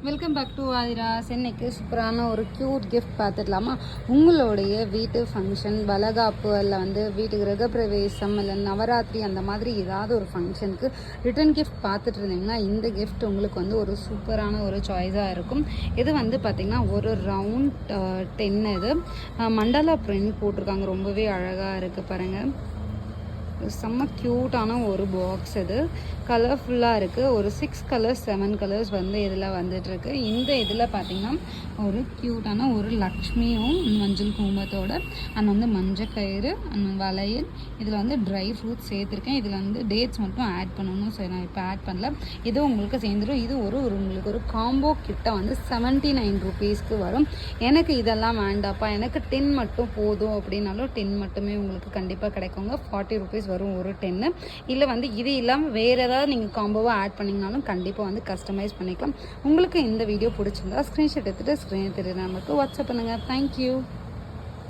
Welcome back to Aadhira's. இன்னைக்கு சூப்பரான ஒரு க்யூட் கிஃப்ட் பார்த்துடலாமா? உங்களுடைய வீட்டு ஃபங்க்ஷன், வளகாப்பு, இல்லை வீட்டு கிரகப்பிரவேசம், இல்லை நவராத்திரி அந்த மாதிரி ஏதாவது ஒரு ஃபங்க்ஷனுக்கு ரிட்டன் கிஃப்ட் பார்த்துட்டு இருந்தீங்கன்னா இந்த கிஃப்ட் உங்களுக்கு ஒரு சூப்பரான ஒரு சாய்ஸாக இருக்கும். இது பார்த்திங்கன்னா ஒரு ரவுண்ட் 10 இது மண்டலா பிரிண்ட் போட்டிருக்காங்க. ரொம்பவே அழகாக இருக்குது பாருங்கள். செம்ம க்யூட்டான ஒரு பாக்ஸ். இது கலர்ஃபுல்லாக இருக்குது. ஒரு 6 கலர்ஸ் 7 கலர்ஸ் இதில் வந்துட்டுருக்கு. இந்த இதில் பார்த்திங்கன்னா ஒரு க்யூட்டான ஒரு லக்ஷ்மியும் மஞ்சள் குங்குமத்தோட அண்ட் மஞ்சள் கயிறு அண்ட் வளையல். இதில் ட்ரை ஃப்ரூட்ஸ் சேர்த்துருக்கேன். இதில் டேட்ஸ் மட்டும் ஆட் பண்ணணும். சரி, நான் இப்போ ஆட் பண்ணல. இது உங்களுக்கு சேர்ந்துடும். இது உங்களுக்கு ஒரு காம்போ கிட்ட 79 ருபீஸ்க்கு வரும். எனக்கு இதெல்லாம் வேண்டாப்பா, எனக்கு 10 மட்டும் போதும் அப்படின்னாலும் 10 மட்டுமே உங்களுக்கு கண்டிப்பாக கிடைக்குங்க. 40 ருபீஸ் வரும் ஒரு 10. இல்லை இது இல்லாமல் வேறு ஏதாவது நீங்கள் காம்போவாக ஆட் பண்ணிங்கனாலும் கண்டிப்பாக கஸ்டமைஸ் பண்ணிக்கலாம். உங்களுக்கு இந்த வீடியோ பிடிச்சிருந்தா ஸ்க்ரீன்ஷாட் எடுத்துகிட்டு ஸ்க்ரீன் தெரியுற நமக்கு வாட்ஸ்அப் பண்ணுங்கள். தேங்க்யூ.